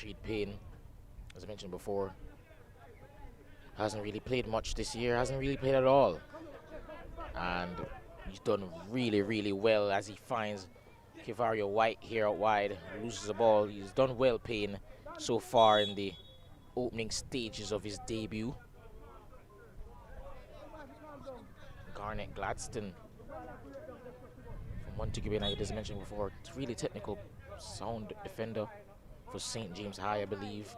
Rashid Payne, as I mentioned before, hasn't really played much this year, hasn't really played at all. And he's done really, really well as he finds Kevario White here out wide, loses the ball. He's done well, Payne, so far in the opening stages of his debut. Garnet Gladstone from Montego United, as I mentioned before, it's really technical, sound defender for St. James High, I believe.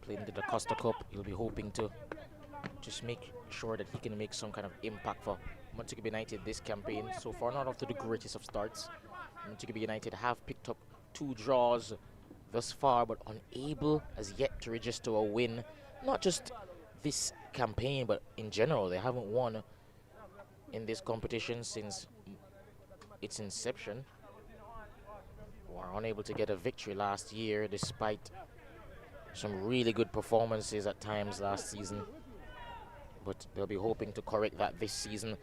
Playing the Costa Cup, he'll be hoping to just make sure that he can make some kind of impact for Montego United this campaign. So far, not off to the greatest of starts. Montego United have picked up 2 draws thus far, but unable as yet to register a win. Not just this campaign, but in general, they haven't won in this competition since its inception. Were unable to get a victory last year, despite some really good performances at times last season. But they'll be hoping to correct that this season,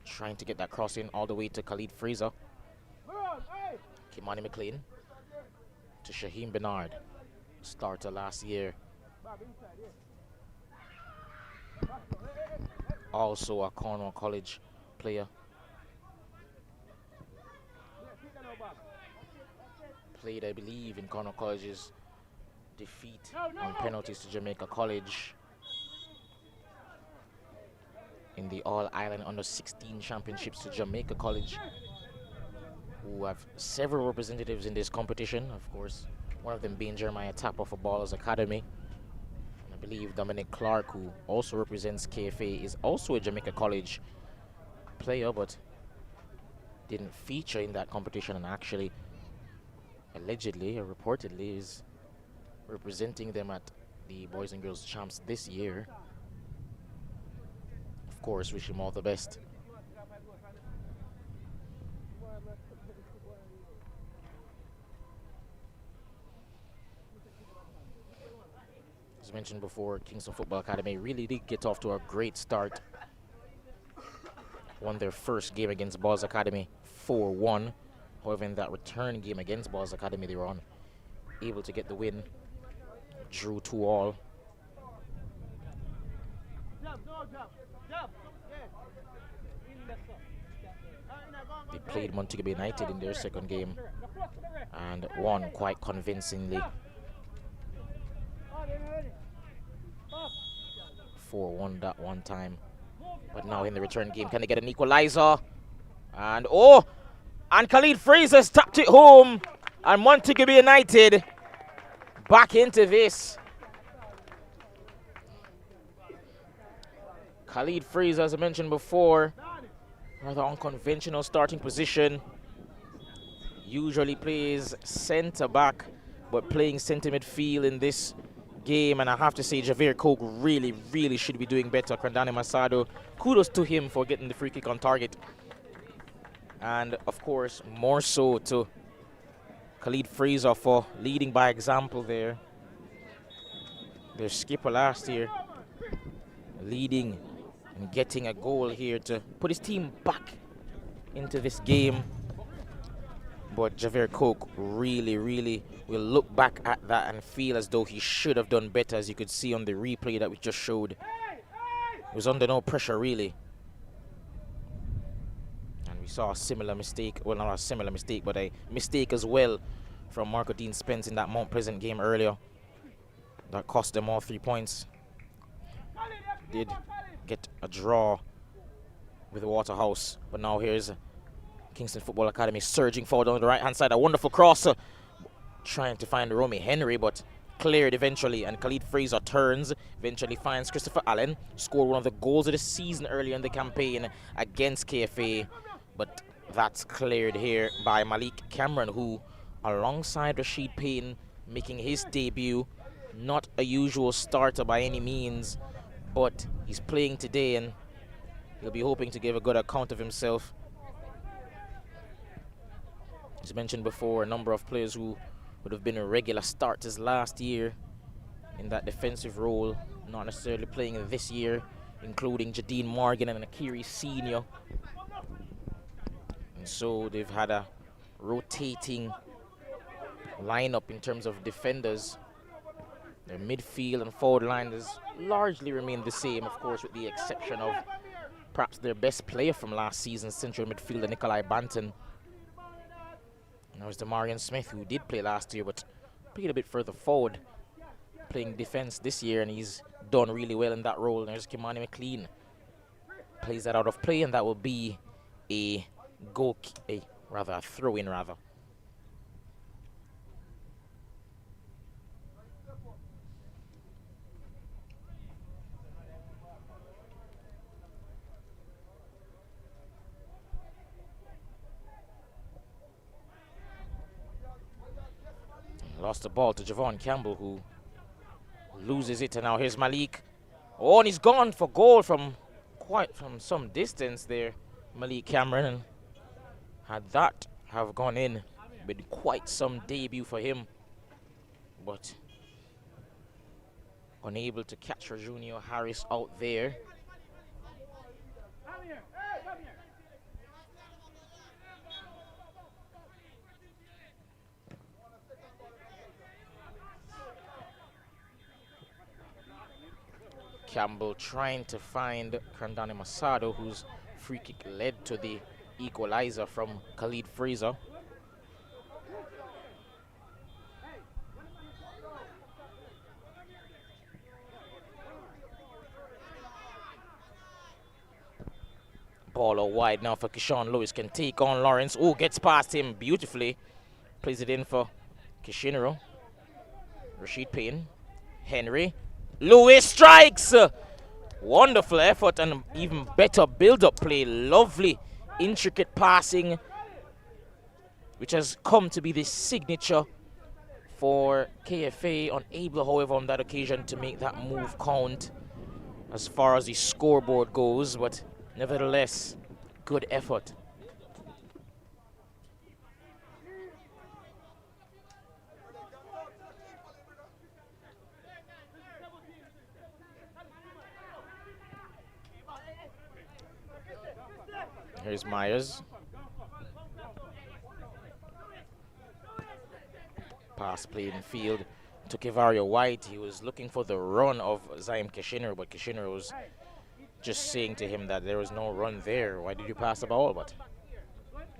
trying to get that crossing all the way to Khalid Fraser. Kimani McLean to Shaheem Bernard, starter last year. Also a Cornwall College player. Played, I believe, in Cornwall College's defeat on penalties to Jamaica College in the All-Ireland Under-16 Championships to Jamaica College, who have several representatives in this competition. Of course, one of them being Jeremiah Tapper for Ballers Academy. And I believe Dominic Clark, who also represents KFA, is also a Jamaica College player, but didn't feature in that competition, and actually, allegedly or reportedly, is representing them at the Boys and Girls Champs this year. Of course, wish him all the best. As mentioned before, Kingston Football Academy really did get off to a great start. Won their first game against Boys Academy 4-1. However, in that return game against Boys Academy, they were unable to get the win. Drew 2-2. They played Montego United in their second game and won quite convincingly. 4-1 that one time. But now in the return game, can they get an equalizer? And Khalid Fraser's tapped it home, and Montego United back into this. Khalid Fraser, as I mentioned before, rather unconventional starting position. Usually plays centre back, but playing centre midfield in this game. And I have to say, Javier Coke really, really should be doing better. Crandani Masado, kudos to him for getting the free kick on target. And of course, more so to Khalid Fraser for leading by example there. Their skipper last year, leading and getting a goal here to put his team back into this game. But Javier Coke really, really will look back at that and feel as though he should have done better, as you could see on the replay that we just showed. He was under no pressure, really. And we saw a similar mistake, well, not a similar mistake, but a mistake as well from Marco Dean Spence in that Mount Pleasant game earlier. That cost them all 3 points. Did get a draw with Waterhouse, but now here's Kingston Football Academy surging forward on the right-hand side. A wonderful cross, trying to find Romy Henry, but cleared eventually. And Khalid Fraser turns, eventually finds Christopher Allen, scored one of the goals of the season earlier in the campaign against KFA. But that's cleared here by Malik Cameron, who, alongside Rashid Payne, making his debut. Not a usual starter by any means, but he's playing today and he'll be hoping to give a good account of himself. As mentioned before, a number of players who would have been regular starters last year in that defensive role, not necessarily playing this year, including Jadine Morgan and Akiri Senior. And so they've had a rotating lineup in terms of defenders. Their midfield and forward line has largely remained the same, of course, with the exception of perhaps their best player from last season, central midfielder Nikolai Banton. And that was Demarion Smith, who did play last year, but played a bit further forward, playing defense this year, and he's done really well in that role. And there's Kimani McLean. Plays that out of play, and that will be a throw-in rather. Lost the ball to Javon Campbell, who loses it, and now here's Malik. Oh, and he's gone for goal from some distance there, Malik Cameron. And had that have gone in, been quite some debut for him, but unable to catch Junior Harris out there. Campbell trying to find Kandani Masado, whose free kick led to the equalizer from Khalid Fraser. Ball out wide now for Kishan Lewis, can take on Lawrence. Oh, gets past him beautifully. Plays it in for Kishinero. Rashid Payne. Henry. Lewis strikes! Wonderful effort and even better build-up play. Lovely, intricate passing, which has come to be the signature for KFA. Unable, however, on that occasion to make that move count as far as the scoreboard goes, but nevertheless, good effort. Here's Myers. Pass played in field to Kevario White. He was looking for the run of Zaim Kishiner, but Kishiner was just saying to him that there was no run there. Why did you pass the ball? But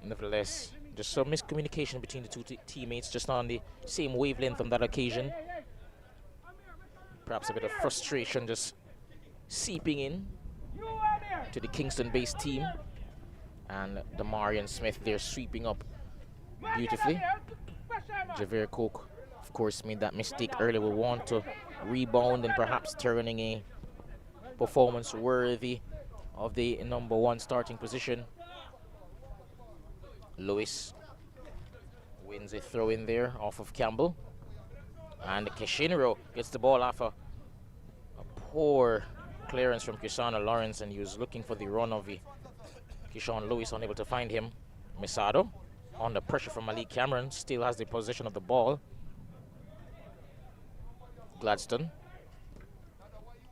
nevertheless, just some miscommunication between the two teammates, just not on the same wavelength on that occasion. Perhaps a bit of frustration just seeping in to the Kingston-based team. And Demarion Smith there sweeping up beautifully. Javier Coke, of course, made that mistake earlier. Will want to rebound and perhaps turning a performance worthy of the #1 starting position. Lewis wins a throw in there off of Campbell. And Kishinero gets the ball off a poor clearance from Kisana Lawrence, and he was looking for the run of the Kishan Lewis, unable to find him. Misado, under pressure from Malik Cameron, still has the possession of the ball. Gladstone.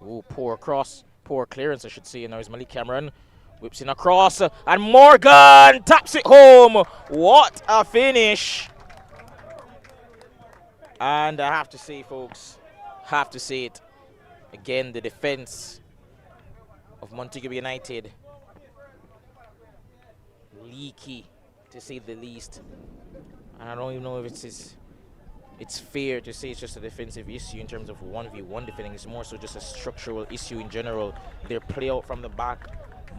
Ooh, poor clearance, I should say. And now it's Malik Cameron. Whips in across, and Morgan taps it home. What a finish. And I have to say, folks, have to say it again, the defense of Montego United, leaky, to say the least. And I don't even know if it's fair to say it's just a defensive issue in terms of 1v1 defending. It's more so just a structural issue in general. Their play out from the back,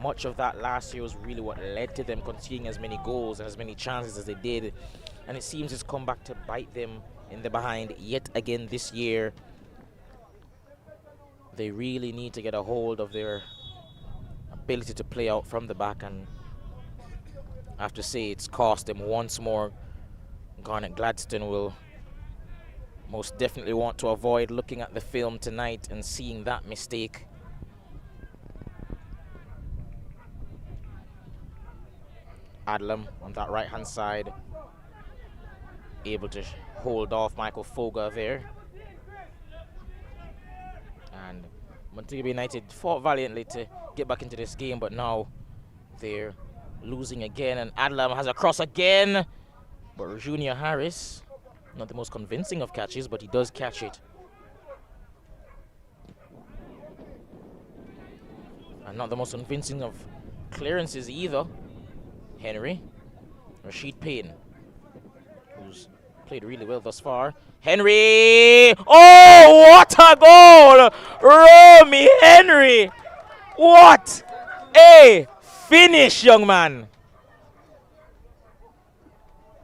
much of that last year was really what led to them conceding as many goals and as many chances as they did. And it seems it's come back to bite them in the behind yet again this year. They really need to get a hold of their ability to play out from the back, and I have to say it's cost them once more. Garnet Gladstone will most definitely want to avoid looking at the film tonight and seeing that mistake. Adlam on that right hand side, able to hold off Michael Foga there. And Montego United fought valiantly to get back into this game, but now they're losing again, and Adlam has a cross again, but Junior Harris Not the most convincing of catches, but he does catch it. And not the most convincing of clearances either. Henry. Rashid Payne, who's played really well thus far. Henry! Oh, what a goal! Romy Henry! What a finish, young man!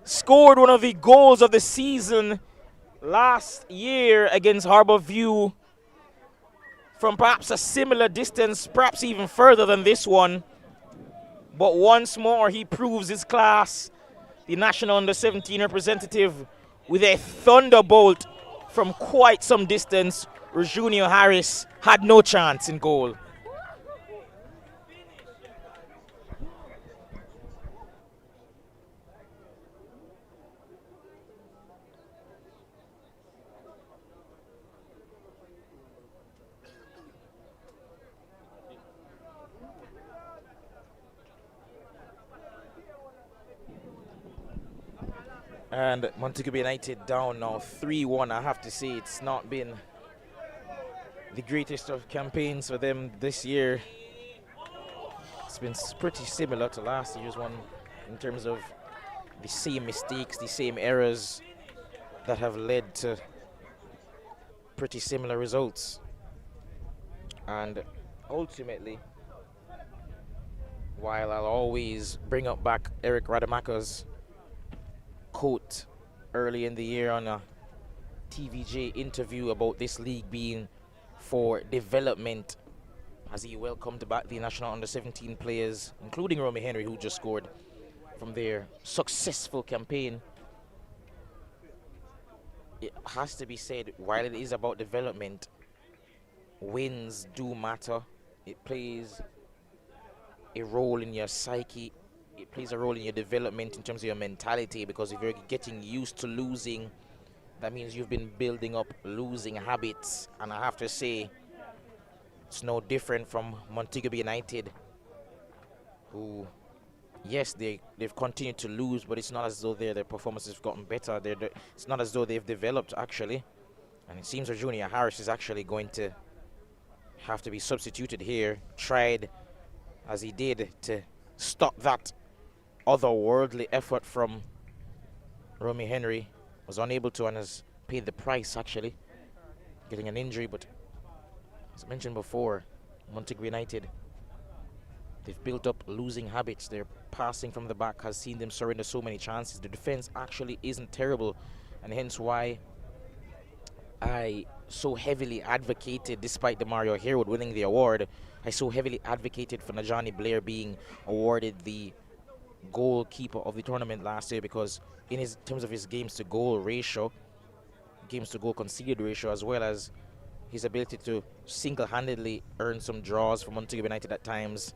Scored one of the goals of the season last year against Harbourview from perhaps a similar distance, perhaps even further than this one. But once more, he proves his class. The national under-17 representative with a thunderbolt from quite some distance. Junior Harris had no chance in goal. And Montego United down now 3-1. I have to say it's not been the greatest of campaigns for them this year. It's been pretty similar to last year's one in terms of the same mistakes, the same errors that have led to pretty similar results. And ultimately, while I'll always bring up back Eric Rademacher's quote early in the year on a TVJ interview about this league being for development, as he welcomed back the national under-17 players, including Romy Henry, who just scored from their successful campaign. It has to be said, while it is about development, wins do matter. It plays a role in your psyche. It plays a role in your development in terms of your mentality, because if you're getting used to losing, that means you've been building up losing habits. And I have to say, it's no different from Montego United, who, yes, they've continued to lose, but it's not as though their performances have gotten better. It's not as though they've developed, actually. And it seems Junior Harris is actually going to have to be substituted here. Tried, as he did, to stop that otherworldly effort from Romy Henry. Was unable to, and has paid the price, actually, getting an injury. But as I mentioned before, Montego United, they've built up losing habits. Their passing from the back has seen them surrender so many chances. The defense actually isn't terrible, and hence why I so heavily advocated, despite Demario Harewood winning the award, I so heavily advocated for Najani Blair being awarded the goalkeeper of the tournament last year, because in terms of his games to goal ratio, games to goal conceded ratio, as well as his ability to single-handedly earn some draws for Montego United at times,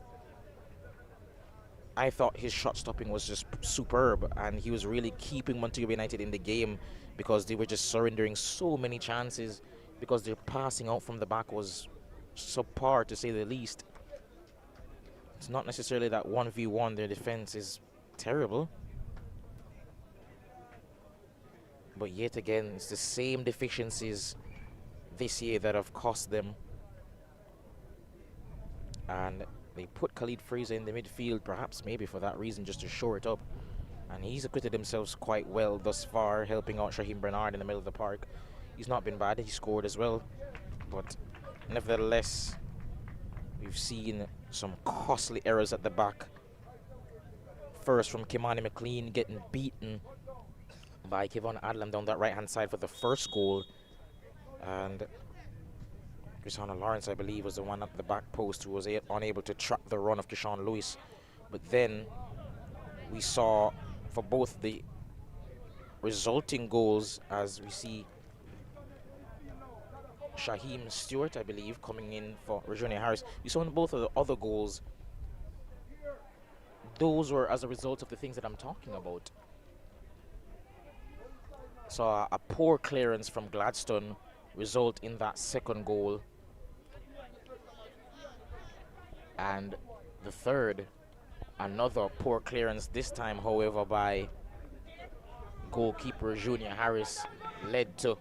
I thought his shot stopping was just superb, and he was really keeping Montego United in the game, because they were just surrendering so many chances, because their passing out from the back was subpar, to say the least. It's not necessarily that 1v1 their defense is terrible, but yet again, it's the same deficiencies this year that have cost them. And they put Khalid Fraser in the midfield, perhaps maybe for that reason, just to shore it up. And he's acquitted himself quite well thus far, helping out Shaheem Bernard in the middle of the park. He's not been bad, he scored as well. But nevertheless, we've seen some costly errors at the back. First from Kimani McLean, getting beaten by Kevon Adlam down that right-hand side for the first goal. And Christiana Lawrence, I believe, was the one at the back post who was unable to track the run of Kishan Lewis. But then we saw, for both the resulting goals, as we see Shaheem Stewart, I believe, coming in for Regina Harris. We saw in both of the other goals, those were as a result of the things that I'm talking about. So a poor clearance from Gladstone result in that second goal. And the third, another poor clearance, this time, however, by goalkeeper Junior Harris led to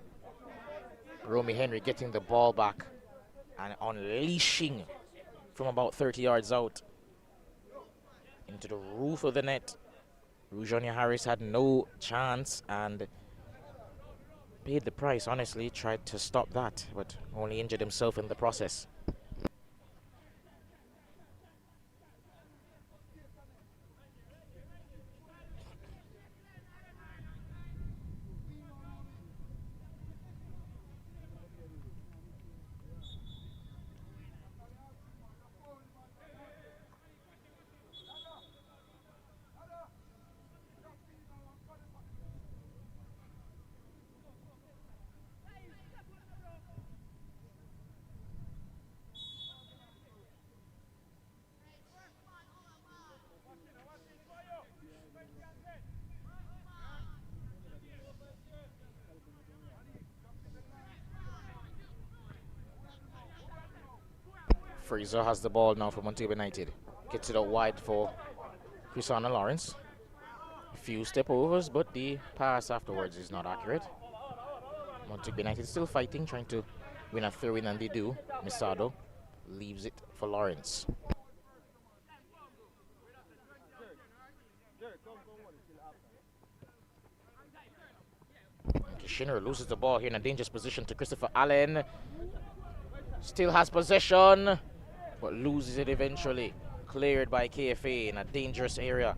Romy Henry getting the ball back and unleashing from about 30 yards out into the roof of the net. Junior Harris had no chance and paid the price, honestly. Tried to stop that, but only injured himself in the process. Fraser has the ball now for Montego United. Gets it out wide for Chrisana Lawrence. A few step overs, but the pass afterwards is not accurate. Montego United still fighting, trying to win a throw-in, and they do. Misado leaves it for Lawrence. Kishinner loses the ball here in a dangerous position to Christopher Allen. Still has possession, but loses it eventually. Cleared by KFA in a dangerous area.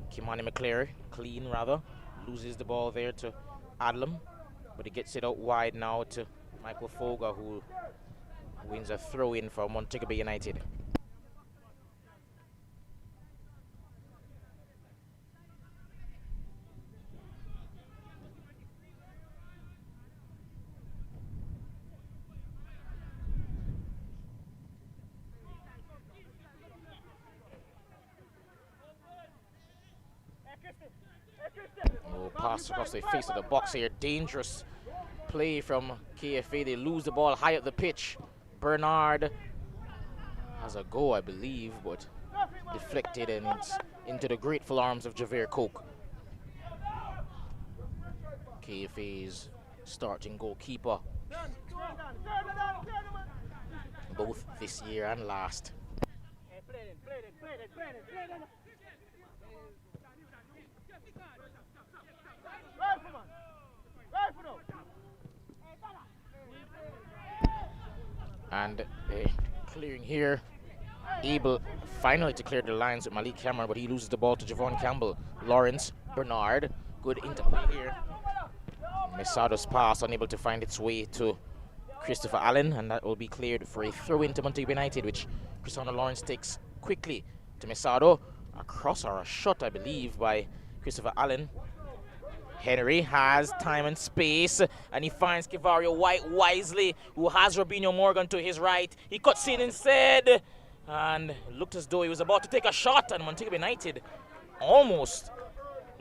Kimani McCleary, loses the ball there to Adlam, but he gets it out wide now to Michael Foga, who wins a throw-in for Montego Bay United. Oh, pass across the face of the box here. Dangerous play from KFA. They lose the ball high up the pitch. Bernard has a go, I believe, but deflected, and it's into the grateful arms of Javier Coke. KFA's starting goalkeeper, both this year and last. And clearing here, able finally to clear the lines with Malik Cameron, but he loses the ball to Javon Campbell. Lawrence, Bernard, good interplay here. Mesado's pass unable to find its way to Christopher Allen, and that will be cleared for a throw-in to Montego United, which Chrisana Lawrence takes quickly to Mesado. A cross or a shot, I believe, by Christopher Allen. Henry has time and space, and he finds Kivario White wisely, who has Robinho Morgan to his right. He cuts in instead, and looked as though he was about to take a shot, and Montego United almost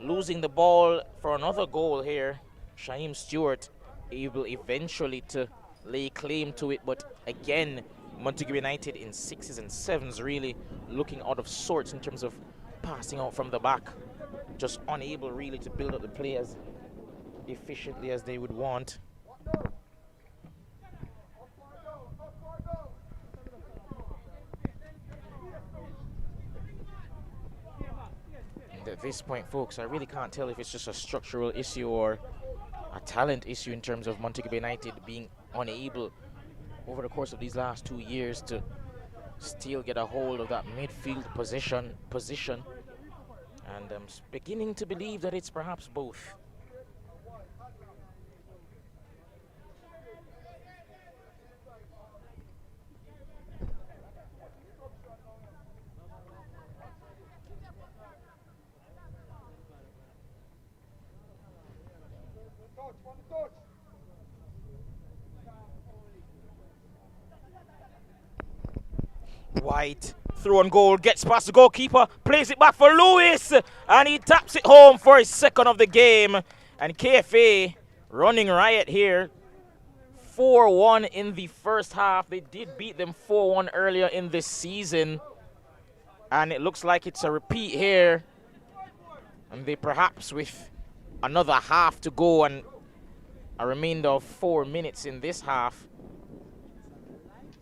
losing the ball for another goal here. Shaheem Stewart able eventually to lay claim to it, but again, Montego United in 6s and 7s really looking out of sorts in terms of passing out from the back. Just unable really to build up the play as efficiently as they would want. And at this point, folks, I really can't tell if it's just a structural issue or a talent issue in terms of Montego United being unable over the course of these last 2 years to still get a hold of that midfield position. And I'm beginning to believe that it's perhaps both. White, through on goal, gets past the goalkeeper, plays it back for Lewis, and he taps it home for his second of the game. And KFA running riot here. 4-1 in the first half. They did beat them 4-1 earlier in this season, and it looks like it's a repeat here. And they perhaps, with another half to go and a remainder of 4 minutes in this half.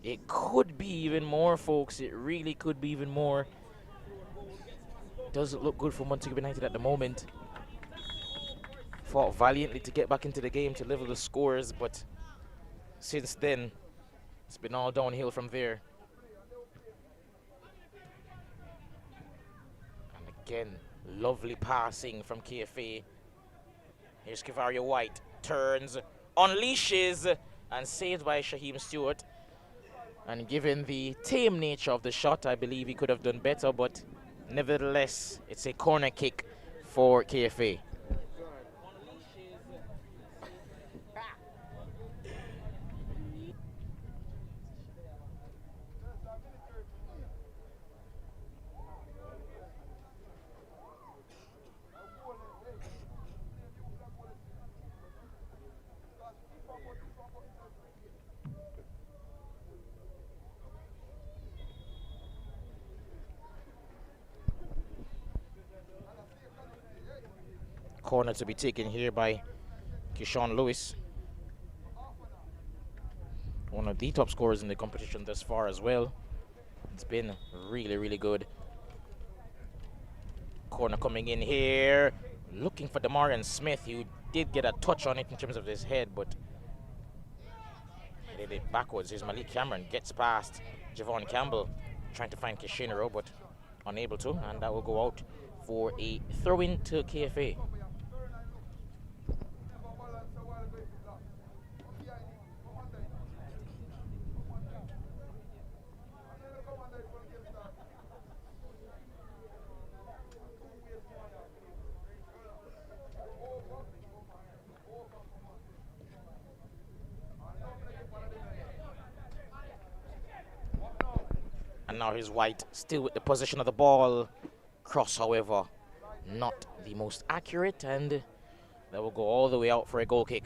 It could be even more, folks. It really could be even more. Doesn't look good for Montego United at the moment. Fought valiantly to get back into the game to level the scores, but since then, it's been all downhill from there. And again, lovely passing from KFA. Here's Kevario White. Turns, unleashes, and saved by Shaheem Stewart. And given the tame nature of the shot, I believe he could have done better, but nevertheless, it's a corner kick for KFA. Corner to be taken here by Keyshawn Lewis. One of the top scorers in the competition thus far as well. It's been really, really good. Corner coming in here. Looking for Demarion Smith, who did get a touch on it in terms of his head, but headed it backwards. Here's Malik Cameron, gets past Javon Campbell, trying to find Kishinero, but unable to, and that will go out for a throw-in to KFA. And now here's White, still with the possession of the ball. Cross, however, not the most accurate, and that will go all the way out for a goal kick.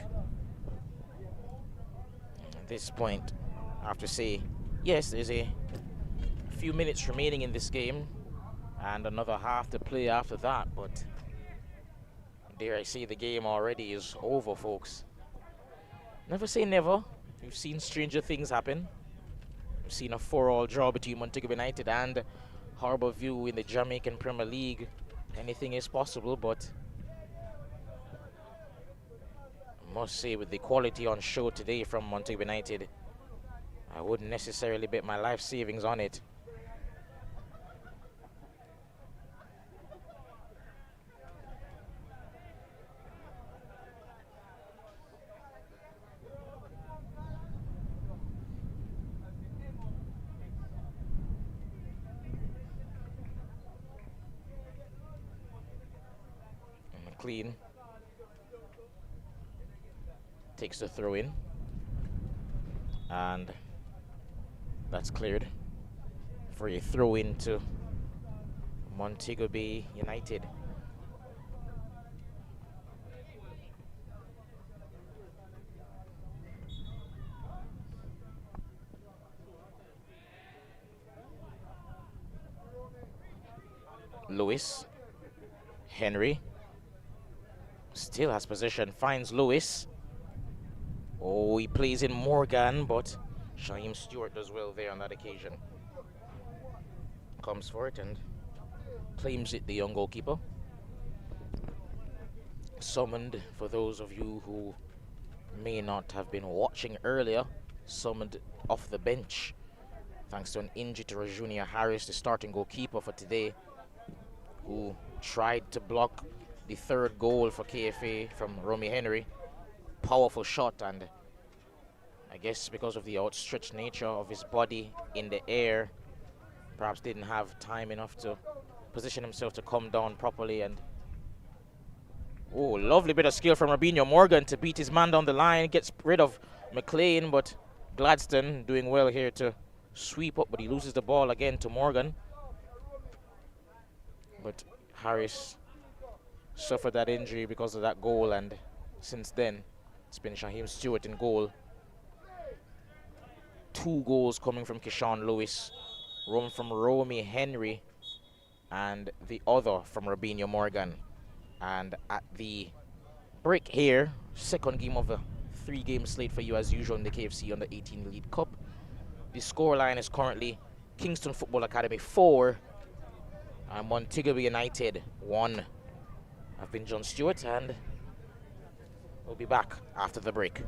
At this point, I have to say, yes, there's a few minutes remaining in this game, and another half to play after that, but dare I say the game already is over, folks. Never say never. We've seen stranger things happen. We've seen a 4-all draw between Montego United and Harbour View in the Jamaican Premier League. Anything is possible, but I must say, with the quality on show today from Montego United, I wouldn't necessarily bet my life savings on it. McLean takes the throw in, and that's cleared for a throw in to Montego Bay United. Lewis, Henry still has possession, finds Lewis. Oh, he plays in Morgan, but Shaheem Stewart does well there on that occasion. Comes for it and claims it, the young goalkeeper. Summoned, for those of you who may not have been watching earlier, summoned off the bench thanks to an injury to Rajunia Harris, the starting goalkeeper for today, who tried to block the third goal for KFA from Romy Henry. Powerful shot, and I guess because of the outstretched nature of his body in the air, perhaps didn't have time enough to position himself to come down properly. And oh, lovely bit of skill from Robinho Morgan to beat his man down the line, gets rid of McLean, but Gladstone doing well here to sweep up, but he loses the ball again to Morgan. But Harris suffered that injury because of that goal, and since then it's been Shaheem Stewart in goal. 2 goals coming from Keyshawn Lewis, one from Romy Henry and the other from Robinho Morgan. And at the break here. Second game of a 3-game slate for you as usual in the KFC Under 18 League Cup. The scoreline is currently Kingston Football Academy 4 and Montego United 1. I've been John Stewart and we'll be back after the break.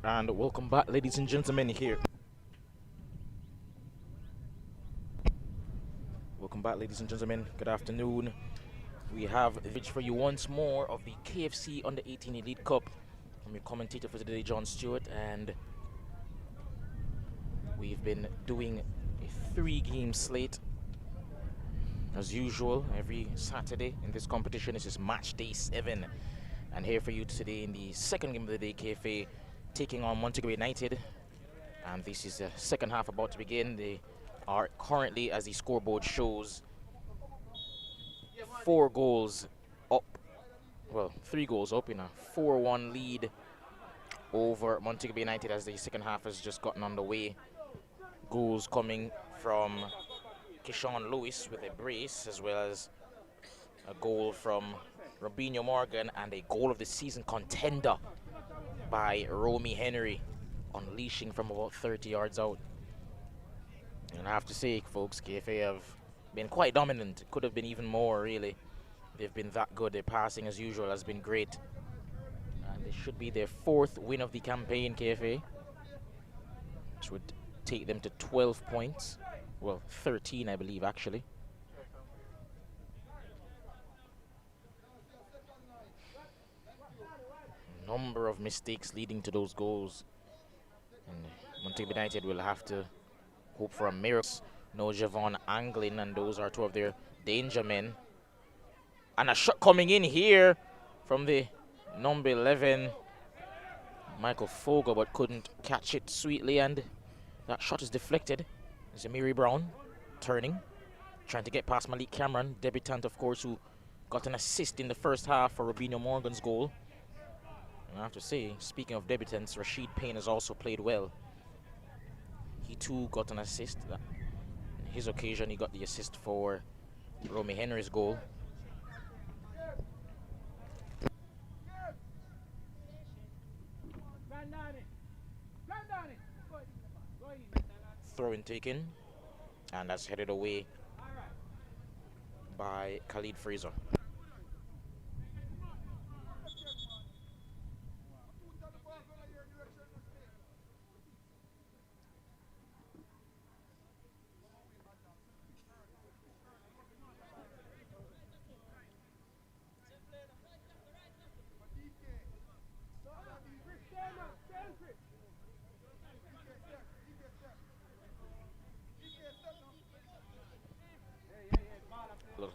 And welcome back, ladies and gentlemen, here. Welcome back, ladies and gentlemen. Good afternoon. We have a for you once more of the KFC Under 18 Elite Cup. I'm your commentator for today, John Stewart, and we've been doing a 3-game slate. As usual, every Saturday in this competition, this is match day 7. And here for you today in the second game of the day, KFA taking on Montego United. And this is the second half about to begin. They are currently, as the scoreboard shows, 4 goals up. Well, 3 goals up in a 4-1 lead over Montego United as the second half has just gotten underway. Goals coming from Keyshawn Lewis with a brace, as well as a goal from Robinho Morgan and a goal of the season contender by Romy Henry, unleashing from about 30 yards out. And I have to say, folks, KFA have been quite dominant. It could have been even more, really. They've been that good. Their passing, as usual, has been great. And this should be their 4th win of the campaign, KFA, which would take them to 12 points. Well, 13, I believe, actually. Number of mistakes leading to those goals. And Montego United will have to hope for a miracle. No Javon Anglin, and those are 2 of their danger men. And a shot coming in here from the number 11, Michael Fogel, but couldn't catch it sweetly, and that shot is deflected. Zamiri Brown turning, trying to get past Malik Cameron, debutant, of course, who got an assist in the first half for Robinho Morgan's goal. And I have to say, speaking of debutants, Rashid Payne has also played well. He too got an assist. On his occasion, he got the assist for Romy Henry's goal. Throw-in taken, and that's headed away by Khalid Fraser.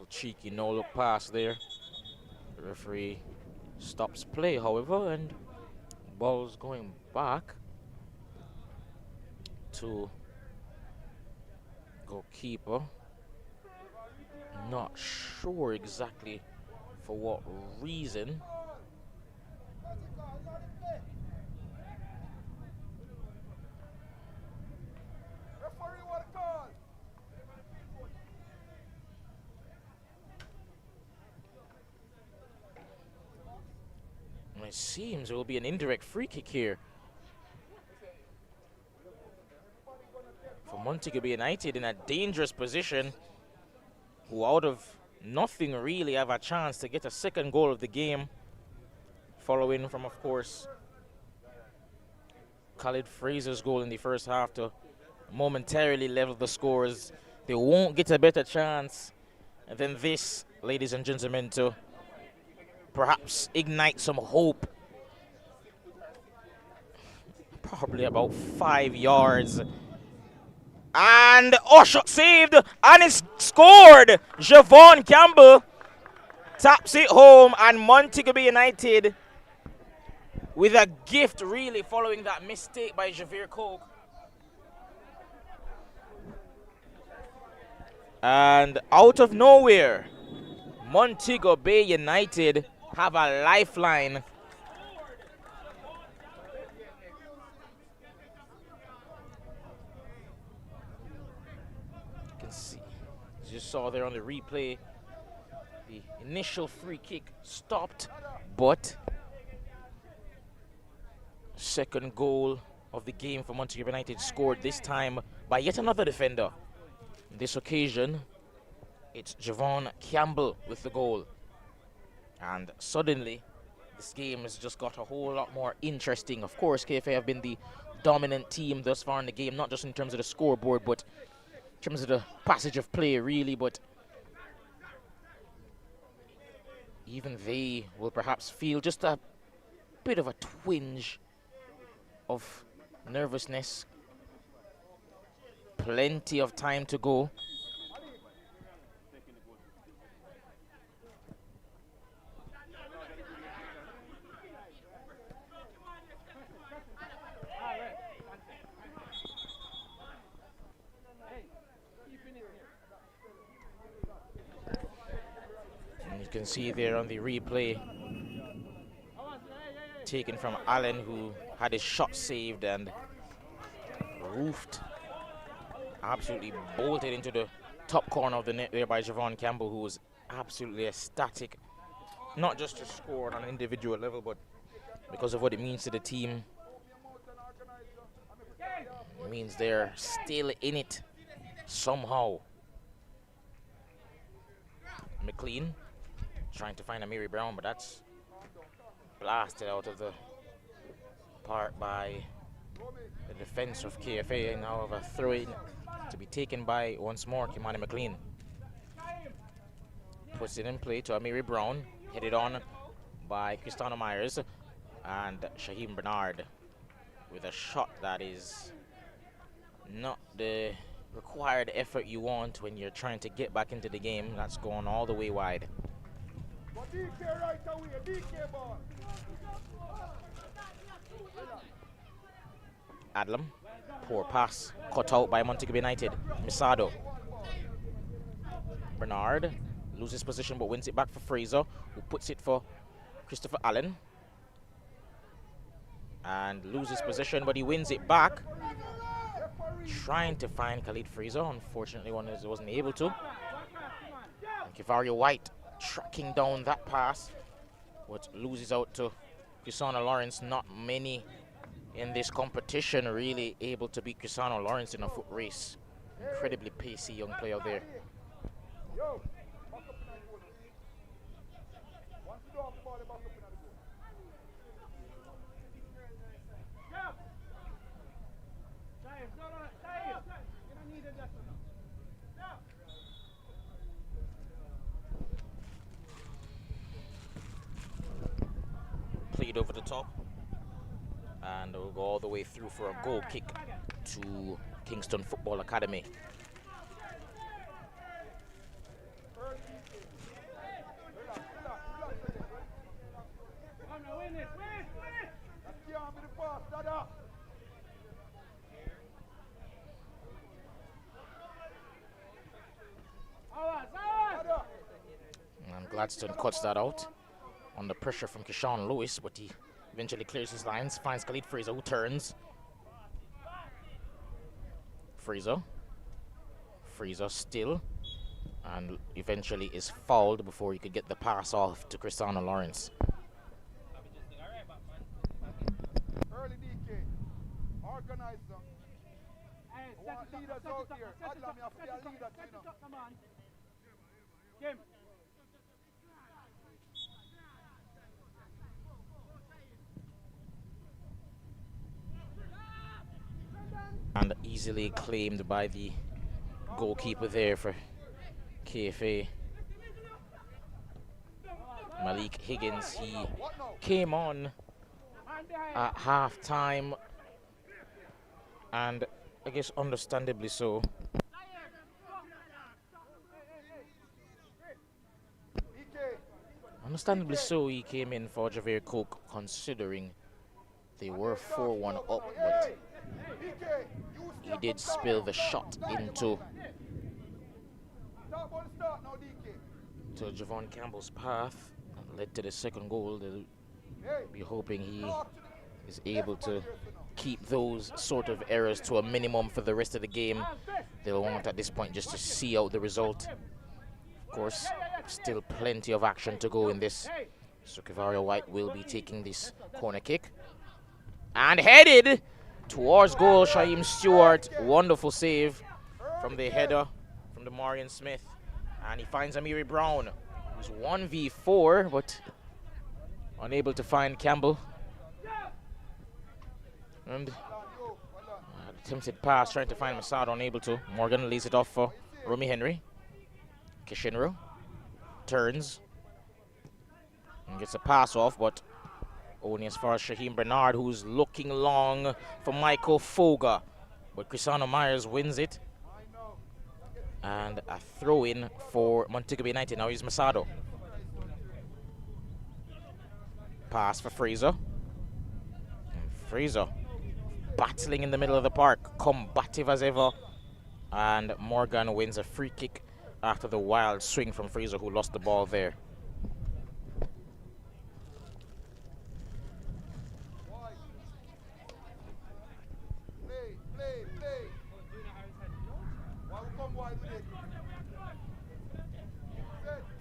Cheeky no-look pass there. The referee stops play, however, and ball's going back to goalkeeper. Not sure exactly for what reason. And it seems there will be an indirect free kick here for Montego United in a dangerous position, who out of nothing really have a chance to get a second goal of the game, following from, of course, Khalid Fraser's goal in the first half to momentarily level the scores. They won't get a better chance than this, ladies and gentlemen, to perhaps ignite some hope. Probably about 5 yards. And shot saved, and it's scored. Javon Campbell taps it home, and Montego United with a gift, really, following that mistake by Javier Coke. And out of nowhere, Montego Bay United have a lifeline. You can see, as you saw there on the replay, the initial free kick stopped, but second goal of the game for Montego United scored this time by yet another defender. On this occasion, it's Javon Campbell with the goal. And suddenly, this game has just got a whole lot more interesting. Of course, KFA have been the dominant team thus far in the game, not just in terms of the scoreboard, but in terms of the passage of play, really. But even they will perhaps feel just a bit of a twinge of nervousness. Plenty of time to go. And you can see there on the replay, taken from Allen, who had his shot saved and roofed, absolutely bolted into the top corner of the net there by Javon Campbell, who was absolutely ecstatic, not just to score on an individual level, but because of what it means to the team. It means they're still in it somehow. McLean trying to find a Mary Brown, but that's blasted out of the park by the defense of KFA, and now have a throw-in to be taken by, once more, Kimani McLean. Puts it in play to Amiri Brown, headed on by Cristiano Myers, and Shaheem Bernard with a shot that is not the required effort you want when you're trying to get back into the game. That's going all the way wide. Adlam, poor pass, cut out by Montego United. Misado. Bernard loses position but wins it back for Fraser, who puts it for Christopher Allen. And loses possession, but he wins it back. Trying to find Khalid Fraser, unfortunately wasn't able to. And Kivario White tracking down that pass, but loses out to Cristiano Lawrence. Not many in this competition really able to beat Cristiano Lawrence in a foot race. Incredibly pacey young player there. Played over the top, and we'll go all the way through for a goal kick to Kingston Football Academy. Gladstone cuts that out under pressure from Keyshawn Lewis, but he eventually clears his lines, finds Khalid Fraser, who turns. Fraser still, and eventually is fouled before he could get the pass off to Cristiano Lawrence. Early DK, organize them. I want leaders out here. Adlam, you have to be a leader, Come on. Game. And easily claimed by the goalkeeper there for KFA. Malik Higgins, he came on at half time, and I guess understandably so. Understandably so, he came in for Javier Cook, considering they were 4-1 up, but he did spill the shot into Javon Campbell's path and led to the second goal. They'll be hoping he is able to keep those sort of errors to a minimum for the rest of the game. They'll want at this point just to see out the result. Of course, still plenty of action to go in this. So Kevario White will be taking this corner kick. And headed towards goal, Shaheem Stewart. Wonderful save from the header from the Marion Smith. And he finds Amiri Brown, who's 1v4, but unable to find Campbell. And attempted pass, trying to find Masad, unable to. Morgan lays it off for Romy Henry. Kishinru turns and gets a pass off, but only as far as Shaheem Bernard, who's looking long for Michael Foga. But Cristiano Myers wins it. And a throw in for Montego United. Now he's Masado. Pass for Fraser. And Fraser battling in the middle of the park, combative as ever. And Morgan wins a free kick after the wild swing from Fraser, who lost the ball there.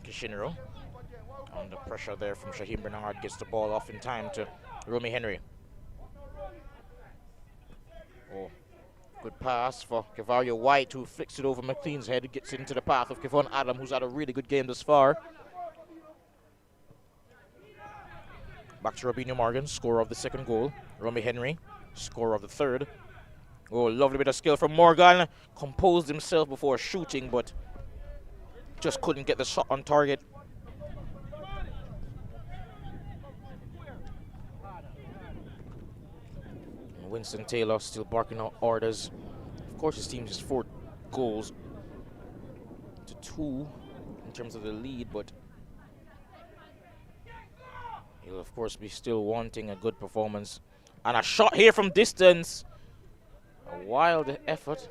Kishinru under pressure there from Shaheem Bernard, gets the ball off in time to Romy Henry. Oh, good pass for Kevario White, who flicks it over McLean's head, gets into the path of Kevon Adam, who's had a really good game thus far. Back to Robinho Morgan, scorer of the second goal. Romy Henry, scorer of the third. Oh, lovely bit of skill from Morgan. Composed himself before shooting, but just couldn't get the shot on target. And Winston Taylor still barking out orders. Of course, his team just 4 goals to 2 in terms of the lead, but he'll of course be still wanting a good performance. And a shot here from distance. A wild effort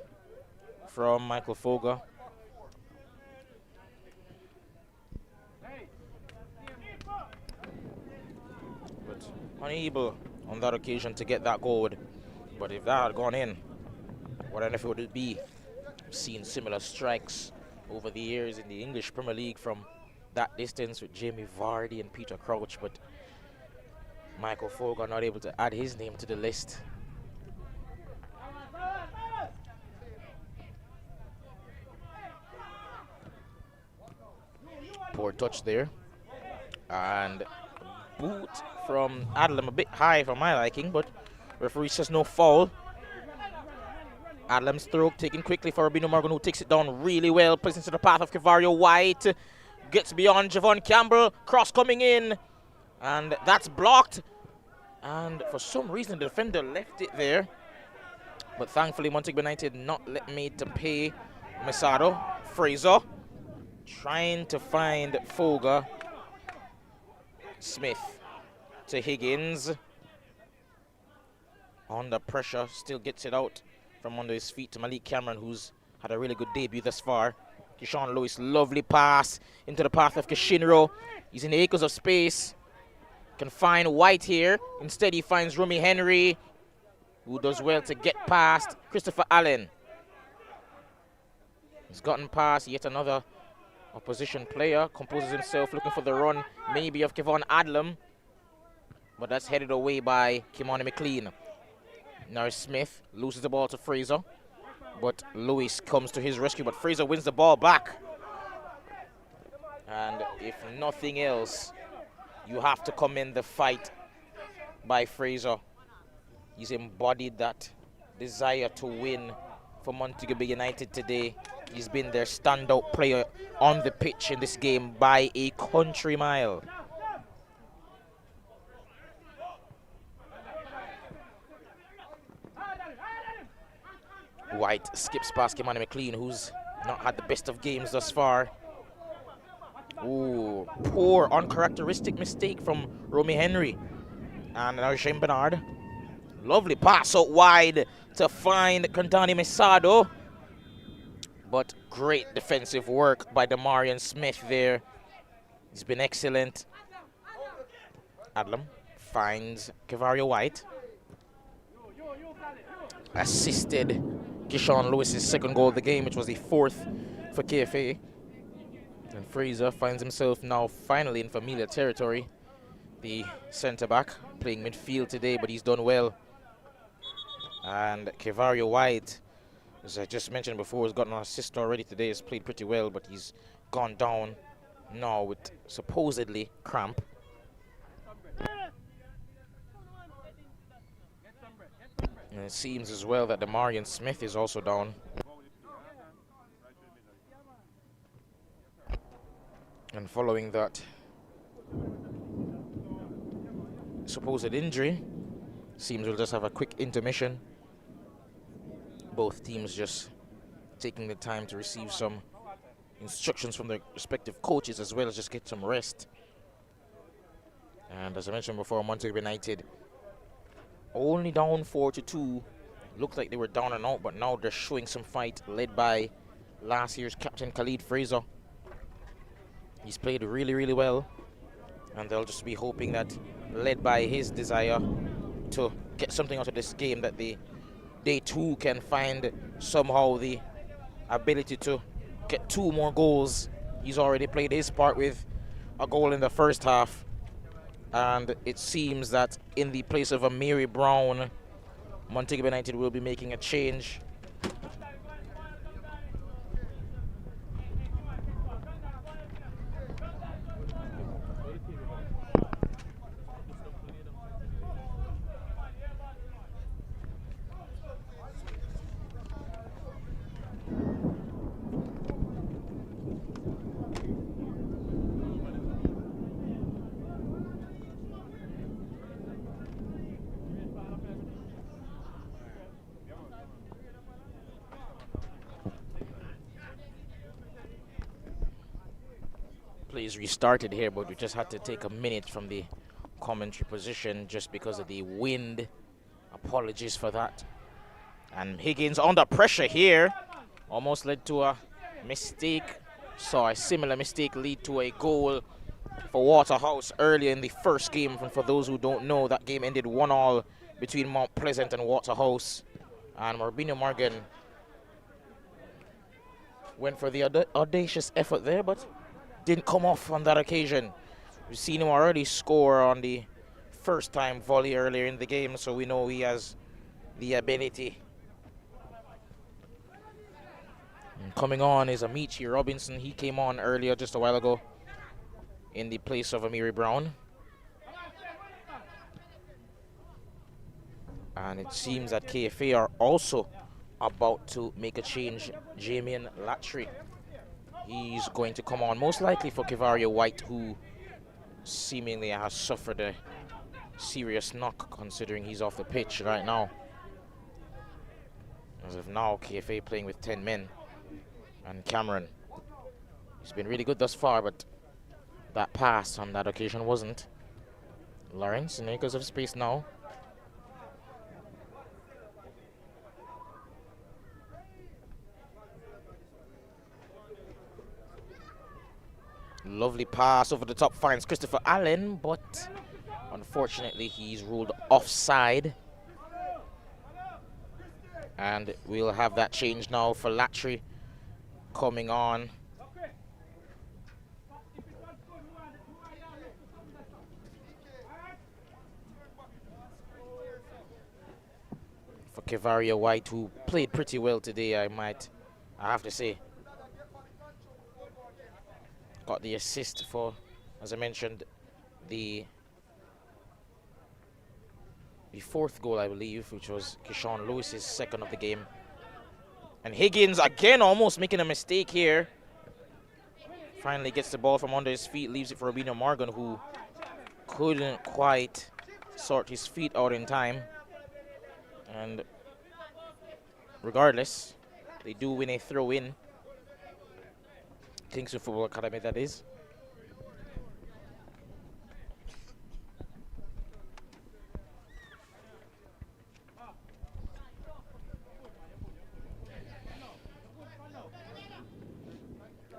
from Michael Foga. But unable on that occasion to get that goal. But if that had gone in, what on earth would it be? I've seen similar strikes over the years in the English Premier League from that distance with Jamie Vardy and Peter Crouch, but Michael Foga not able to add his name to the list. Poor touch there. And boot from Adlam, a bit high for my liking, but referee says no foul. Adlam's throw taken quickly for Robinho Morgan, who takes it down really well, plays into the path of Kevario White, gets beyond Javon Campbell, cross coming in, and that's blocked. And for some reason the defender left it there, but thankfully Montego United not made to pay. Mesado, Fraser trying to find Foga. Smith to Higgins. Under pressure, still gets it out from under his feet to Malik Cameron, who's had a really good debut thus far. Keyshawn Lewis, lovely pass into the path of Kishinro. He's in the acres of space. Can find White here. Instead, he finds Rumi Henry, who does well to get past Christopher Allen. He's gotten past yet another opposition player. Composes himself, looking for the run, maybe of Kevon Adlam. But that's headed away by Kimani McLean. Now Smith loses the ball to Fraser. But Lewis comes to his rescue, but Fraser wins the ball back. And if nothing else, you have to commend the fight by Fraser. He's embodied that desire to win for Montego Bay United today. He's been their standout player on the pitch in this game by a country mile. White skips past Kimani McLean, who's not had the best of games thus far. Ooh, poor, uncharacteristic mistake from Romy Henry. And now Shane Bernard. Lovely pass out wide to find Kantani Mesado. But great defensive work by Damarian Smith there. He's been excellent. Adlam finds Kevario White. Assisted Keyshawn Lewis's second goal of the game, which was the fourth for KFA. And Fraser finds himself now finally in familiar territory. The centre-back playing midfield today, but he's done well. And Kevario White, as I just mentioned before, has gotten an assist already today. Has played pretty well, but he's gone down now with supposedly cramp. And it seems as well that Damarian Smith is also down. And following that supposed injury, seems we'll just have a quick intermission. Both teams just taking the time to receive some instructions from their respective coaches, as well as just get some rest. And as I mentioned before, Montego United only down 4-2. Looked like they were down and out, but now they're showing some fight, led by last year's captain Khalid Fraser. He's played really, really well, and they'll just be hoping that, led by his desire to get something out of this game, that they too can find somehow the ability to get 2 more goals. He's already played his part with a goal in the first half, and it seems that in the place of Amiri Brown, Montego United will be making a change. Plays restarted here, but we just had to take a minute from the commentary position just because of the wind. Apologies for that. And Higgins under pressure here almost led to a mistake. Saw a similar mistake lead to a goal for Waterhouse earlier in the first game. And for those who don't know, that game ended 1-1 between Mount Pleasant and Waterhouse. And Marbino Morgan went for the audacious effort there, but didn't come off on that occasion. We've seen him already score on the first time volley earlier in the game, so we know he has the ability. And coming on is Amici Robinson. He came on earlier just a while ago in the place of Amiri Brown. And it seems that KFA are also about to make a change. Jamian Latry, he's going to come on, most likely for Kevario White, who seemingly has suffered a serious knock, considering he's off the pitch right now. As of now, KFA playing with 10 men. And Cameron, he's been really good thus far, but that pass on that occasion wasn't. Lawrence in acres of space now. Lovely pass over the top, finds Christopher Allen, but unfortunately he's ruled offside. And we'll have that change now for Latry coming on. For Kevaria White, who played pretty well today, I have to say. Got the assist for, as I mentioned, the fourth goal, I believe, which was Keyshawn Lewis's second of the game. And Higgins again almost making a mistake here. Finally gets the ball from under his feet, leaves it for Robinho Morgan, who couldn't quite sort his feet out in time. And regardless, they do win a throw-in. Kingston Football Academy, that is.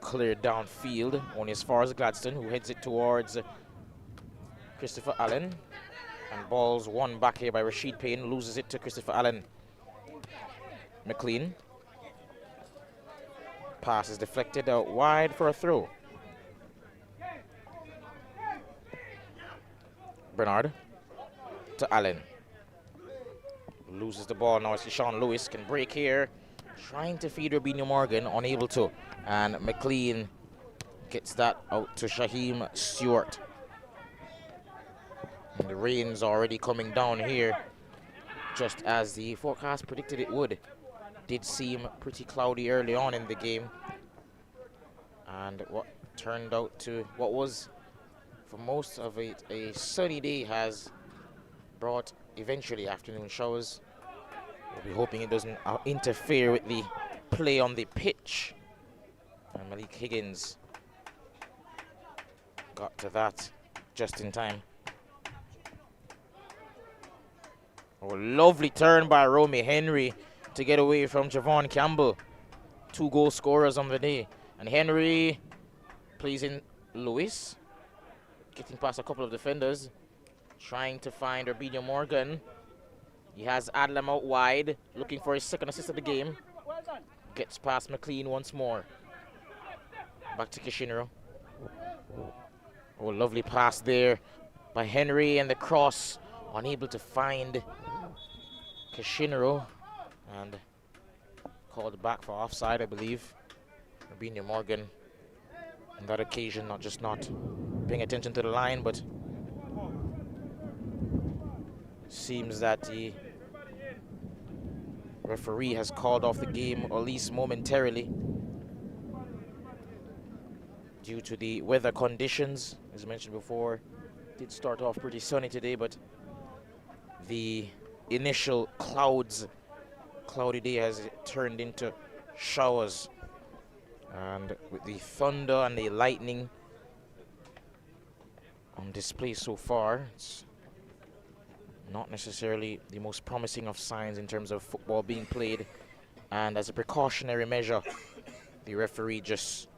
Cleared downfield, only as far as Gladstone, who heads it towards Christopher Allen. And ball's won back here by Rashid Payne, loses it to Christopher Allen. McLean. Pass is deflected out wide for a throw. Bernard to Allen. Loses the ball now as Sean Lewis can break here. Trying to feed Robinho Morgan, unable to. And McLean gets that out to Shaheem Stewart. And the rain's already coming down here, just as the forecast predicted it would. Did seem pretty cloudy early on in the game. And what turned out to, what was for most of it a sunny day, has brought eventually afternoon showers. We'll be hoping it doesn't interfere with the play on the pitch. And Malik Higgins got to that just in time. Oh, lovely turn by Romy Henry to get away from Javon Campbell. 2 goal scorers on the day. And Henry plays in Lewis, getting past a couple of defenders, trying to find Robinho Morgan. He has Adlam out wide, looking for his second assist of the game. Gets past McLean once more. Back to Kishinro. Oh, lovely pass there by Henry, and the cross, unable to find Kishinro, and called back for offside, I believe. Robinho Morgan on that occasion not paying attention to the line, but seems that the referee has called off the game, at least momentarily, due to the weather conditions. As mentioned before, did start off pretty sunny today, but the initial cloudy day has turned into showers. And with the thunder and the lightning on display so far, it's not necessarily the most promising of signs in terms of football being played. And as a precautionary measure, the referee just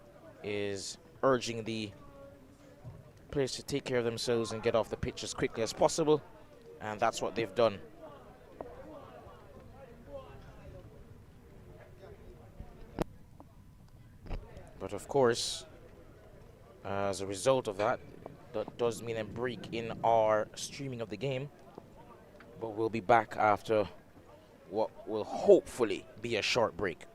is urging the players to take care of themselves and get off the pitch as quickly as possible. And that's what they've done. But of course, as a result of that, that does mean a break in our streaming of the game. But we'll be back after what will hopefully be a short break.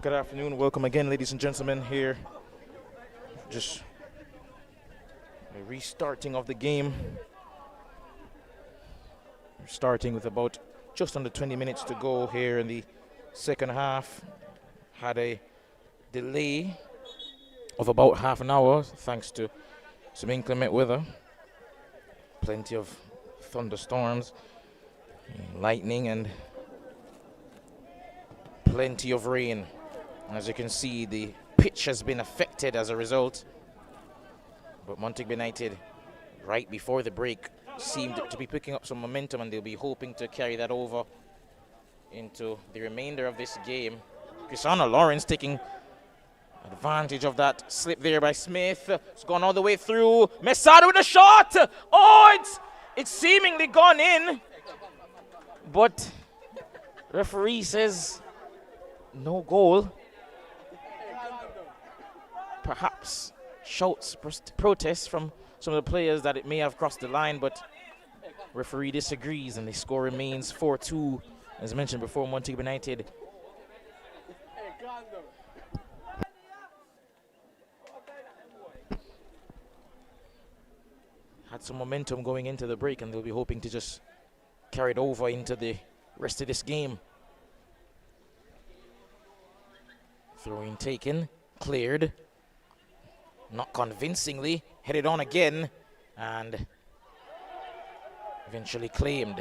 Good afternoon. Welcome again, ladies and gentlemen, here. Just a restarting of the game. We're starting with about just under 20 minutes to go here in the second half. Had a delay of about half an hour thanks to some inclement weather. Plenty of thunderstorms, lightning, and plenty of rain. As you can see, the pitch has been affected as a result. But Montego United, right before the break, seemed to be picking up some momentum, and they'll be hoping to carry that over into the remainder of this game. Cristiano Lawrence taking advantage of that slip there by Smith. It's gone all the way through. Mesada with a shot. Oh, it's seemingly gone in. But referee says no goal. Perhaps shouts protests from some of the players that it may have crossed the line, but referee disagrees, and the score remains 4-2. As mentioned before, Montego United had some momentum going into the break, and they'll be hoping to just carry it over into the rest of this game. Throw-in taken, cleared, not convincingly, headed on again, and eventually claimed.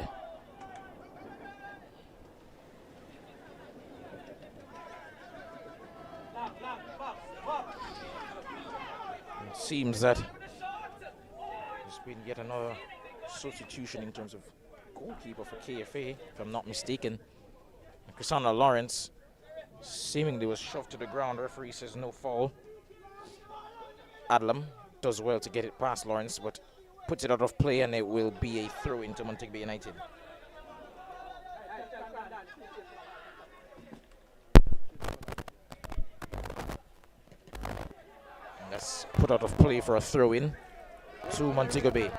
It seems that there's been yet another substitution in terms of goalkeeper for KFA, if I'm not mistaken. Cristiano Lawrence seemingly was shoved to the ground. Referee says no foul. Adlam does well to get it past Lawrence, but puts it out of play, and it will be a throw into Montego United. And that's put out of play for a throw in to Montego Bay.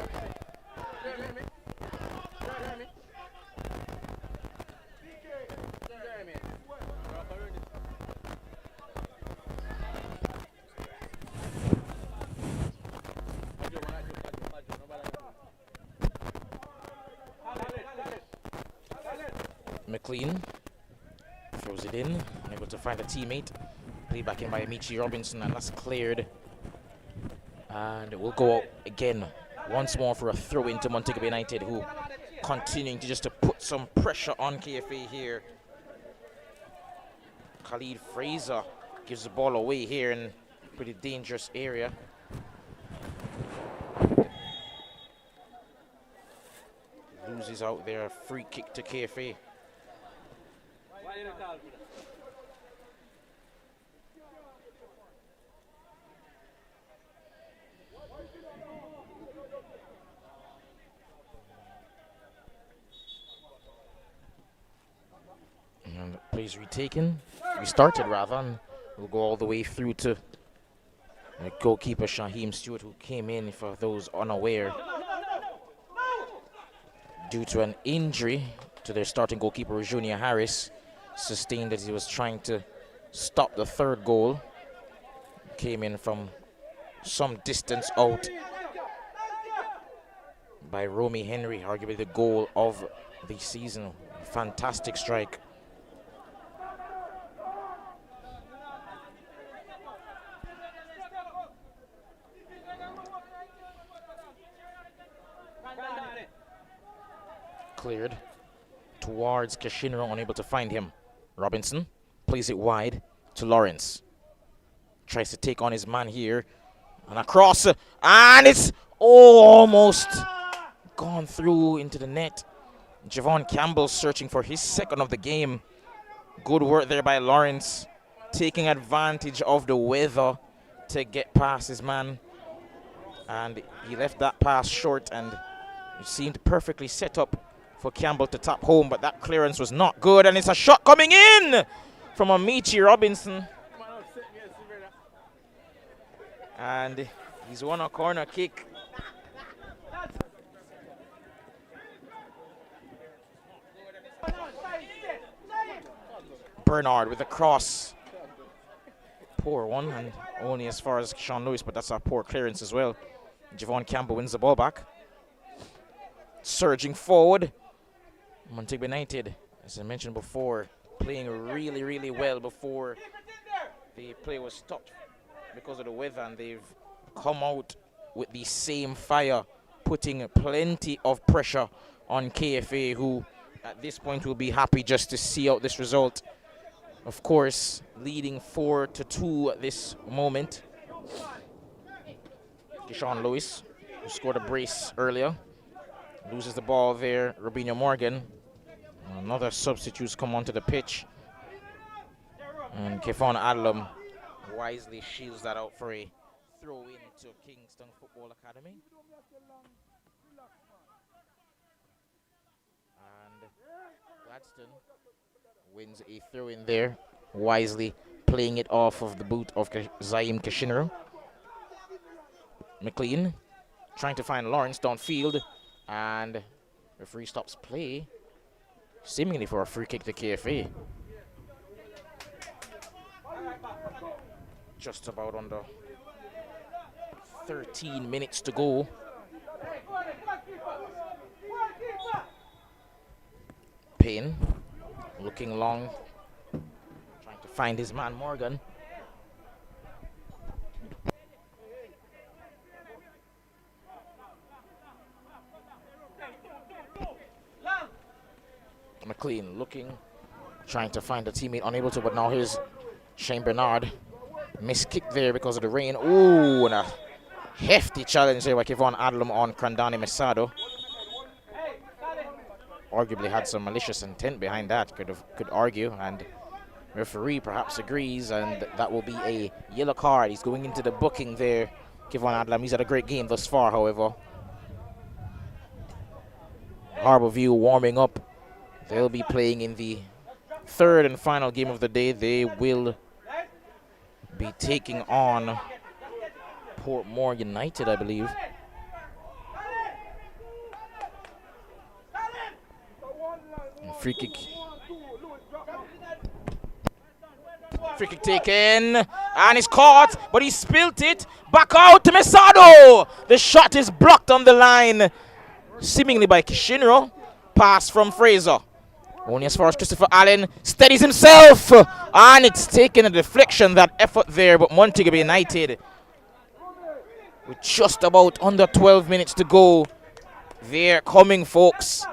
McLean throws it in, able to find a teammate. Played back in by Amici Robinson, and that's cleared. And it will go out again once more for a throw into Montego United, who continuing to put some pressure on KFA here. Khalid Fraser gives the ball away here in a pretty dangerous area. Loses out there, a free kick to KFA. And plays restarted rather, and we'll go all the way through to goalkeeper Shaheem Stewart, who came in, for those unaware, due to an injury to their starting goalkeeper Junior Harris, sustained as he was trying to stop the third goal. Came in from some distance out by Romy Henry, arguably the goal of the season. Fantastic strike. Cleared towards Kashinro, unable to find him. Robinson plays it wide to Lawrence. Tries to take on his man here. And across. And it's almost gone through into the net. Javon Campbell searching for his second of the game. Good work there by Lawrence, taking advantage of the weather to get past his man. And he left that pass short, and it seemed perfectly set up for Campbell to tap home, but that clearance was not good, and it's a shot coming in from Amici Robinson. And he's won a corner kick. Bernard with a cross. Poor one, and only as far as Sean Lewis, but that's a poor clearance as well. Javon Campbell wins the ball back. Surging forward. Montego United, as I mentioned before, playing really, really well before the play was stopped because of the weather, and they've come out with the same fire, putting plenty of pressure on KFA, who at this point will be happy just to see out this result. Of course, leading 4-2 at this moment. Deshaun Lewis, who scored a brace earlier, loses the ball there. Robinho Morgan, another substitutes come onto the pitch. And Kefon Adlam wisely shields that out for a throw in to Kingston Football Academy. And Gladstone wins a throw in there, wisely playing it off of the boot of Zaim Kashinru. McLean trying to find Lawrence downfield, and referee stops play, seemingly for a free kick to KFA. Just about under 13 minutes to go. Payne looking long, trying to find his man Morgan. McLean looking, trying to find a teammate, unable to, but now here's Shane Bernard. Missed kick there because of the rain. Ooh, and a hefty challenge there by Kevon Adlam on Krandani Mesado. Arguably had some malicious intent behind that, could argue, and referee perhaps agrees, and that will be a yellow card. He's going into the booking there, Kevon Adlam. He's had a great game thus far, however. Harborview warming up. They'll be playing in the third and final game of the day. They will be taking on Portmore United, I believe. And free kick. Free kick taken, and it's caught, but he spilt it back out to Mesado. The shot is blocked on the line, seemingly by Kishinro. Pass from Fraser. Only as far as Christopher Allen steadies himself, and it's taken a deflection, that effort there, but Montego United, with just about under 12 minutes to go, they're coming, folks.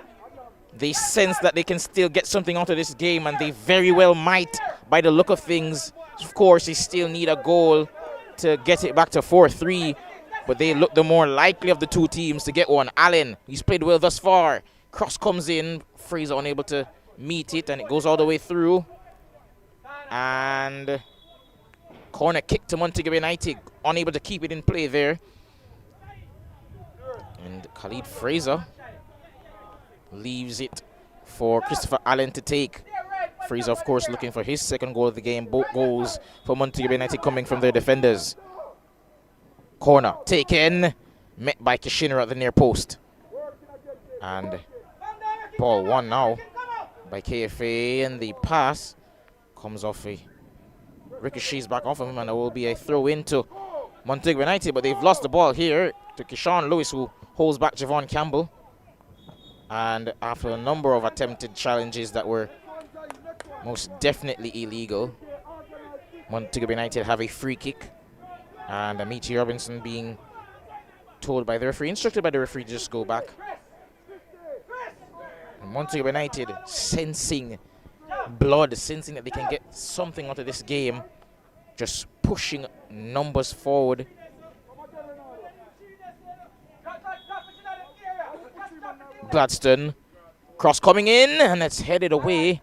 They sense that they can still get something out of this game, and they very well might by the look of things. Of course, they still need a goal to get it back to 4-3, but they look the more likely of the two teams to get one. Allen, he's played well thus far. Cross comes in, Fraser unable to meet it, and it goes all the way through. And corner kick to Montego United, unable to keep it in play there. And Khalid Fraser leaves it for Christopher Allen to take. Fraser, of course, looking for his second goal of the game. Both goals for Montego United coming from their defenders. Corner taken, met by Kishinra at the near post. And ball won now by KFA, and the pass comes off a ricochets back off of him, and it will be a throw into Montego United, but they've lost the ball here to Keshawn Lewis, who holds back Javon Campbell. And after a number of attempted challenges that were most definitely illegal, Montego United have a free kick, and Amici Robinson being told by the referee, instructed by the referee, to just go back. And Montego United sensing blood, sensing that they can get something out of this game, just pushing numbers forward. Gladstone, cross coming in, and it's headed away.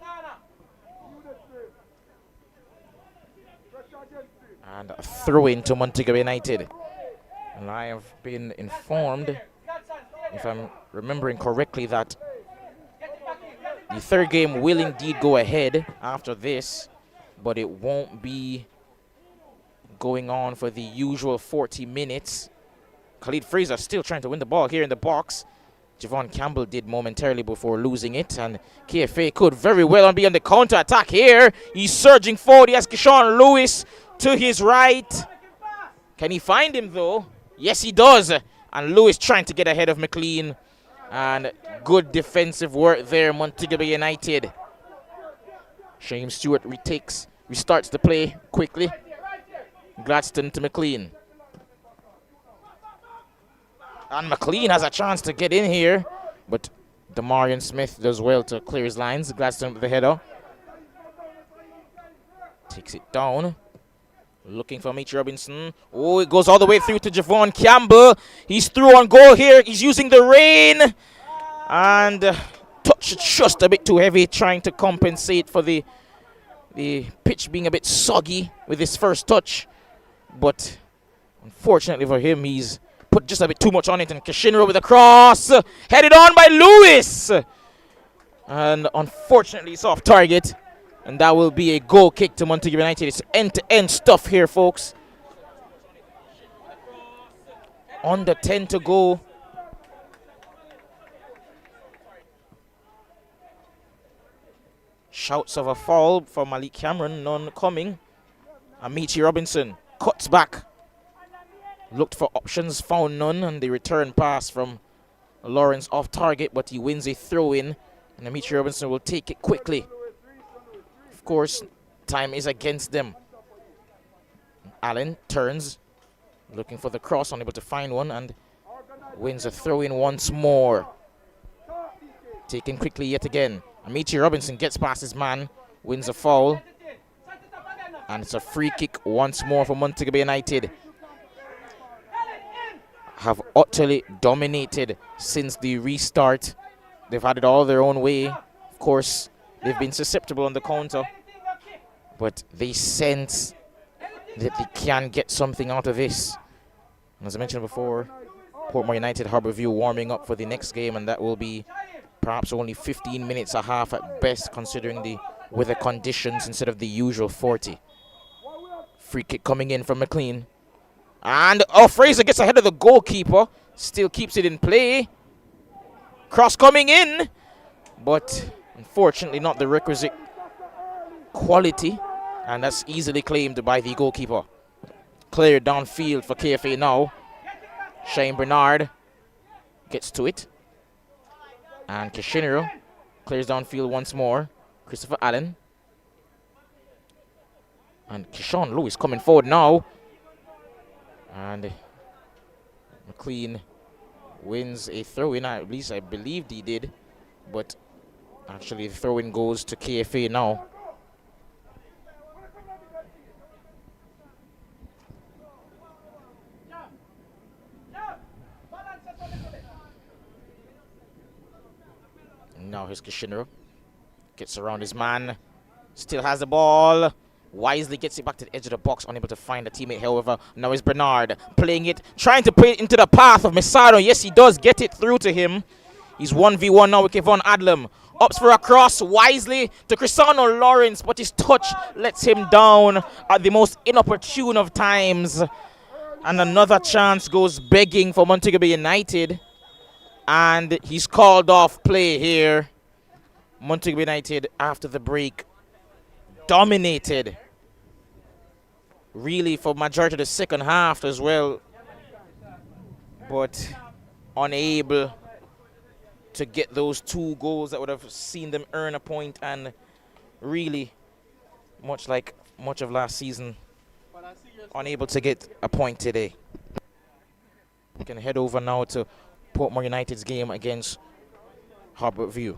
And a throw in to Montego United. And I have been informed, if I'm remembering correctly, that the third game will indeed go ahead after this. but it won't be going on for the usual 40 minutes. Khalid Fraser still trying to win the ball here in the box. Javon Campbell did momentarily before losing it, and KFA could very well be on the counter attack here. He's surging forward. He has Keyshawn Lewis to his right. Can he find him though? Yes, he does. And Lewis trying to get ahead of McLean. And good defensive work there, Montego Bay United. Shane Stewart restarts the play quickly. Gladstone to McLean. And McLean has a chance to get in here, but Damarian Smith does well to clear his lines. Gladstone with the header. Takes it down. Looking for Mitch Robinson. Oh, it goes all the way through to Javon Campbell. He's through on goal here. He's using the rain. And touch just a bit too heavy, trying to compensate for the pitch being a bit soggy with his first touch. But unfortunately for him, he's put just a bit too much on it. And Kishinro with a cross. Headed on by Lewis. And unfortunately, it's off target. And that will be a goal kick to Montego United. It's end-to-end stuff here, folks. Under 10 to go. Shouts of a foul for Malik Cameron, none coming. Amici Robinson cuts back. Looked for options, found none, and the return pass from Lawrence off target, but he wins a throw-in, and Amici Robinson will take it quickly. Of course, time is against them. Allen turns, looking for the cross, unable to find one, and wins a throw-in once more. Taken quickly yet again. Amici Robinson gets past his man, wins a foul, and it's a free kick once more for Montego Bay United. Have utterly dominated since the restart. They've had it all their own way. Of course, they've been susceptible on the counter, but they sense that they can get something out of this. And as I mentioned before, Portmore United Harbourview warming up for the next game, and that will be perhaps only 15 minutes, a half at best, considering the weather conditions instead of the usual 40. Free kick coming in from McLean. And, Fraser gets ahead of the goalkeeper. Still keeps it in play. Cross coming in. But, unfortunately, not the requisite quality. And that's easily claimed by the goalkeeper. Clear downfield for KFA now. Shane Bernard gets to it. And Kishinero clears downfield once more. Christopher Allen. And Keyshawn Lewis coming forward now. And McLean wins a throw-in. At least I believed he did. But actually the throw-in goes to KFA now. Now here's Kishinero. Gets around his man. Still has the ball. Wisely gets it back to the edge of the box. Unable to find a teammate, however. Now is Bernard playing it. Trying to play it into the path of Misano. Yes, he does get it through to him. He's 1v1 now with Kevon Adlam. Ups for a cross. Wisely to Cristiano Lawrence. But his touch lets him down at the most inopportune of times. And another chance goes begging for Montego Bay United. And he's called off play here. Montego Bay United, after the break, dominated. Really for majority of the second half as well. But unable to get those 2 goals that would have seen them earn a point. And really, much like much of last season, unable to get a point today. We can head over now to Portmore United's game against Harbourview.